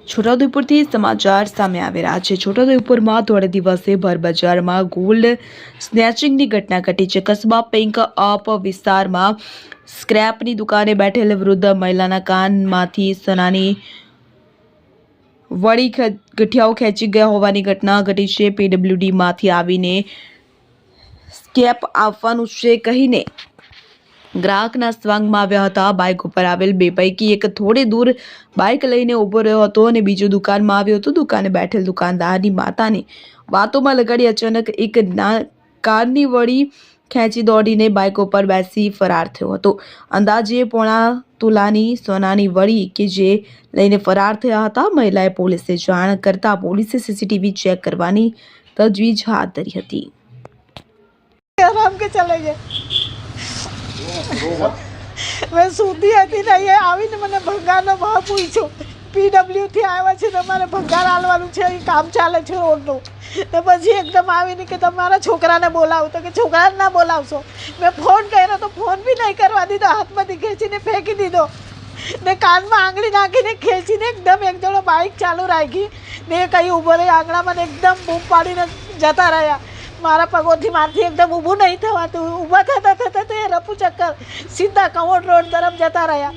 છોટાઉદેપુરથી સમાચાર સામે આવી રહ્યા છે। છોટાઉદેપુરમાં થોડે દિવસે ભર બજારમાં ગોલ્ડ સ્નેચિંગની ઘટના ઘટી છે। કસ્બા પિંક અપ વિસ્તારમાં સ્ક્રેપની દુકાને બેઠેલ વૃદ્ધ મહિલાના કાનમાંથી સોનાની વળી ગઠિયાઓ ખેંચી ગયા હોવાની ઘટના ઘટી છે। પીડબ્લ્યુડીમાંથી આવીને સ્કેપ આપવાનું છે કહીને ગ્રાહકના સ્વાંગમાં આવ્યા હતા। બાઇક ઉપર આવેલ બે પૈકી એક થોડે દૂર બાઇક લઈને ઊભો રહ્યો હતો અને બીજો દુકાનમાં આવ્યો હતો। દુકાને બેઠેલ દુકાનદારની માતાને વાતોમાં લગાડી અચાનક એક કારની વળી ખેંચી દોડીને બાઇક ઉપર બેસી ફરાર થયો હતો। અંદાજે પોણા તોલાની સોનાની વળી કે જે લઈને ફરાર થયા હતા। મહિલાએ પોલીસે જાણ કરતા પોલીસે સીસીટીવી ચેક કરવાની તજવીજ હાથ ધરી હતી। मैं सूती હતી ને એ આવીને મને ભંગારનો ભાવ પૂછ્યો। પીડબ્લ્યુ થી આવ્યા છે, તમારે ભંગાર આલવાનું છે, એ કામ ચાલે છે રોડનું। તો પછી એકદમ આવીને કે તમારા છોકરાને બોલાવો, તો કે છોકરાને ના બોલાવશો। મેં ફોન કર્યો તો ફોન બી નહીં કરવા દીધો, હાથમાંથી ખેંચીને ફેંકી દીધો ને કાનમાં આંગળી નાખીને ખેંચીને એકદમ એક જણો બાઇક ચાલુ રાખી ને કઈ ઊભો રહી આંગણામાં એકદમ બૂમ પાડીને જતા રહ્યા। મારા પગોથી મારથી એકદમ ઊભું નહીં થવાતું। ઊભા થતા થતા તો એ રફુ ચક્કર સીધા કવોડ રોડ તરફ જતા રહ્યા।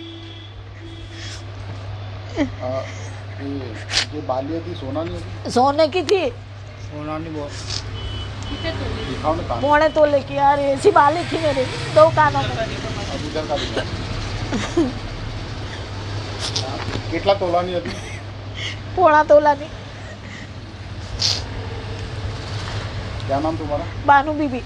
ये बालिया थी सोनानी थी? सोने की थी, सोनानी बहुत पौने तोले की यार। ऐसी बाली थी मेरी 2 कानों में। अब इधर का दिखा कितना तोलानी હતી? पौना तोलानी। क्या नाम तुम्हारा? बानू बीबी।